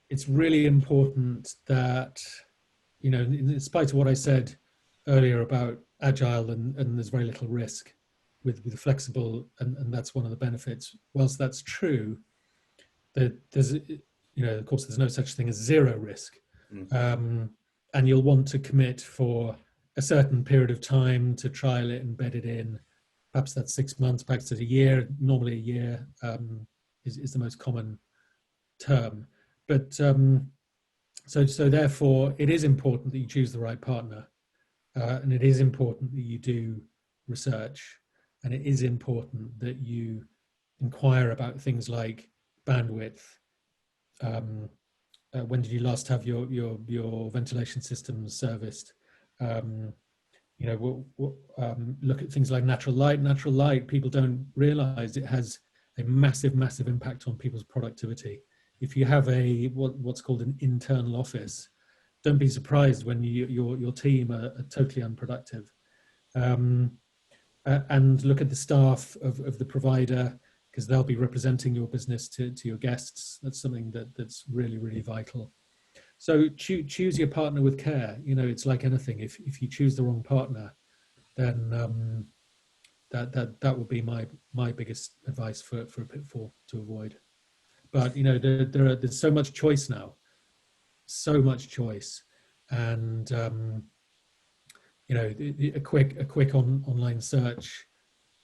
[SPEAKER 2] It's really important that, you know, in spite of what I said earlier about Agile and there's very little risk with flexible, and that's one of the benefits. Whilst that's true, that there's, you know, of course, there's no such thing as zero risk. And you'll want to commit for a certain period of time to trial it, embed it in. Perhaps that's 6 months, perhaps it's a year. Normally a year is the most common term. But so therefore, it is important that you choose the right partner. And it is important that you do research. And it is important that you inquire about things like bandwidth. When did you last have your ventilation systems serviced? You know, look at things like natural light. Natural light, people don't realize it has a massive impact on people's productivity. If you have what's called an internal office, don't be surprised when your team are totally unproductive. And look at the staff of the provider, because they'll be representing your business to your guests. That's something that's really vital. So choose your partner with care. You know, it's like anything. If you choose the wrong partner, then that would be my biggest advice for a pitfall to avoid. But you know, there's so much choice now, so much choice, and you know, a quick online search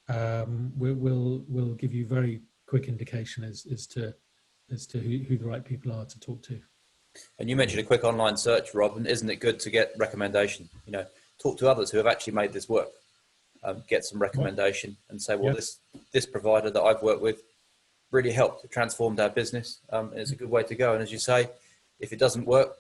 [SPEAKER 2] will give you very quick indication as to who the right people are to talk to.
[SPEAKER 1] And you mentioned a quick online search, Rob, and isn't it good to get recommendation? You know, talk to others who have actually made this work, get some recommendation and say, well, this provider that I've worked with really helped, it transformed our business. It's a good way to go. And as you say, if it doesn't work,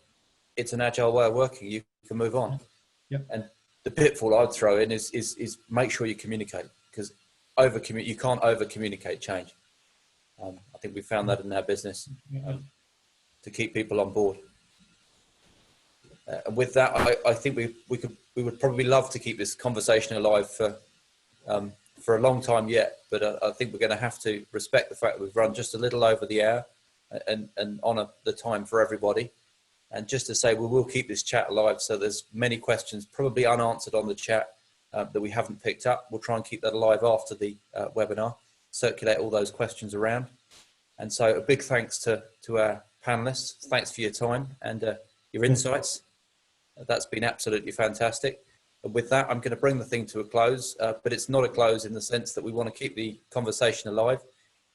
[SPEAKER 1] it's an agile way of working. You can move on.
[SPEAKER 2] Yeah.
[SPEAKER 1] And the pitfall I'd throw in is make sure you communicate, because you can't over communicate change. I think we found that in our business. To keep people on board. And with that, I think we would probably love to keep this conversation alive for a long time yet, but I think we're going to have to respect the fact that we've run just a little over the hour and honour the time for everybody. And just to say, we will keep this chat alive, so there's many questions probably unanswered on the chat that we haven't picked up. We'll try and keep that alive after the webinar, circulate all those questions around. And so a big thanks to our panelists. Thanks for your time and your insights. That's been absolutely fantastic. And with that, I'm going to bring the thing to a close, but it's not a close in the sense that we want to keep the conversation alive.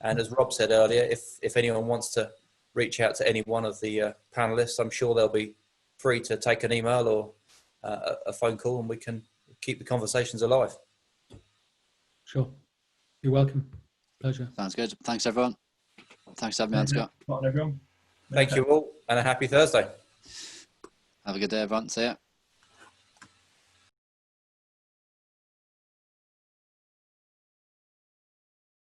[SPEAKER 1] And as Rob said earlier, if anyone wants to reach out to any one of the panelists, I'm sure they'll be free to take an email or a phone call, and we can keep the conversations alive.
[SPEAKER 2] Sure. You're welcome. Pleasure.
[SPEAKER 3] Sounds good. Thanks, everyone. Thanks for having me on, Scott.
[SPEAKER 4] Everyone.
[SPEAKER 1] Thank you all, and a happy Thursday.
[SPEAKER 3] Have a good day, everyone. See ya.